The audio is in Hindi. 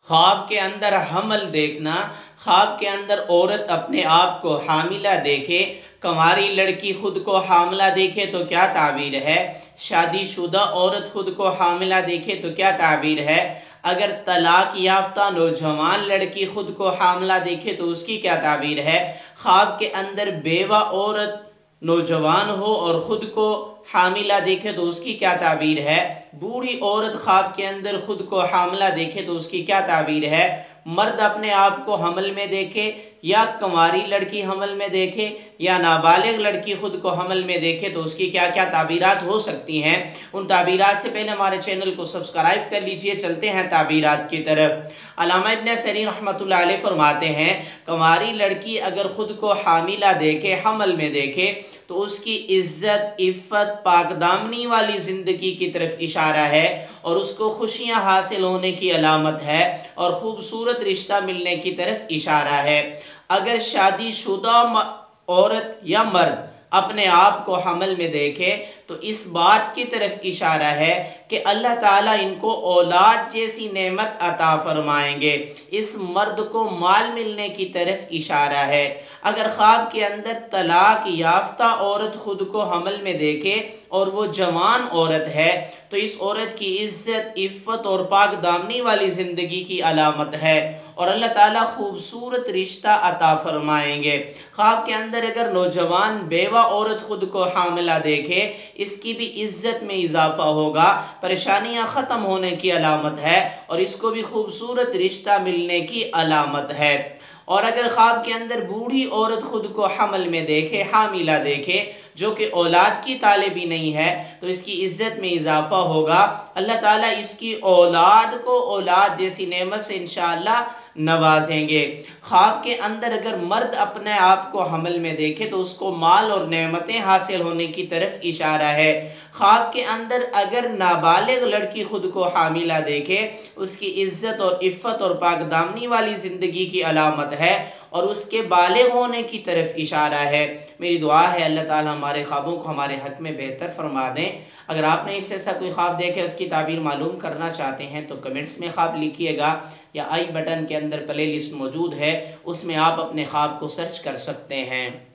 ख्वाब के अंदर हमल देखना, ख्वाब के अंदर औरत अपने आप को हामिला देखे, कंवारी लड़की खुद को हामिला देखे तो क्या ताबीर है, शादीशुदा औरत खुद को हामिला देखे तो क्या ताबीर है, अगर तलाक याफ्ता नौजवान लड़की खुद को हामिला देखे तो उसकी क्या ताबीर है, ख्वाब के अंदर बेवा औरत नौजवान हो और ख़ुद को हामिला देखे तो उसकी क्या ताबीर है, बूढ़ी औरत ख्वाब के अंदर ख़ुद को हामिला देखे तो उसकी क्या ताबीर है, मर्द अपने आप को हमल में देखे या कंवारी लड़की हमल में देखे या नाबालिग लड़की ख़ुद को हमल में देखे तो उसकी क्या क्या ताबीरात हो सकती हैं। उन ताबीरात से पहले हमारे चैनल को सब्सक्राइब कर लीजिए। चलते हैं ताबीरात की तरफ। अल्लामा इब्न सरीर रहमतुल्लाह अलैह फरमाते हैं, कंवारी लड़की अगर ख़ुद को हामिला देखे, हमल में देखे तो उसकी इज़्ज़त, इफ़्फ़त, पाकदामनी वाली ज़िंदगी की तरफ इशारा है और उसको खुशियाँ हासिल होने की अलामत है और ख़ूबसूरत रिश्ता मिलने की तरफ इशारा है। अगर शादीशुदा औरत या मर्द अपने आप को हमल में देखे तो इस बात की तरफ इशारा है कि अल्लाह ताला इनको औलाद जैसी नेमत अता फरमाएंगे। इस मर्द को माल मिलने की तरफ इशारा है। अगर ख्वाब के अंदर तलाक याफ्ता औरत खुद को हमल में देखे और वो जवान औरत है तो इस औरत की इज़्ज़त, इफ़्फ़त और पाक दामनी वाली ज़िंदगी की अलामत है और अल्लाह ताला खूबसूरत रिश्ता अता फरमाएंगे। ख्वाब के अंदर अगर नौजवान बेवा औरत खुद को हामिला देखे, इसकी भी इज़्ज़त में इजाफा होगा, परेशानियां ख़त्म होने की अलामत है और इसको भी खूबसूरत रिश्ता मिलने की अलामत है। और अगर ख्वाब के अंदर बूढ़ी औरत खुद को हमल में देखे, हामिला देखे, जो कि औलाद की तालिबी नहीं है तो इसकी इज़्ज़त में इजाफा होगा। अल्लाह ताला इसकी औलाद को औलाद जैसी नेमत से इंशाअल्लाह नवाजेंगे। ख्वाब के अंदर अगर मर्द अपने आप को हमल में देखे तो उसको माल और नेमतें हासिल होने की तरफ इशारा है। ख्वाब के अंदर अगर नाबालिग लड़की खुद को हामिला देखे, उसकी इज़्ज़त और इफ़्फ़त और पाकदामनी वाली ज़िंदगी की अलामत है और उसके बालिग होने की तरफ इशारा है। मेरी दुआ है अल्लाह ताला हमारे ख्वाबों को हमारे हक़ में बेहतर फरमा दें। अगर आपने इससे ऐसा कोई ख्वाब देखे, उसकी ताबीर मालूम करना चाहते हैं तो कमेंट्स में ख्वाब लिखिएगा या आई बटन के अंदर प्ले लिस्ट मौजूद है, उसमें आप अपने ख्वाब को सर्च कर सकते हैं।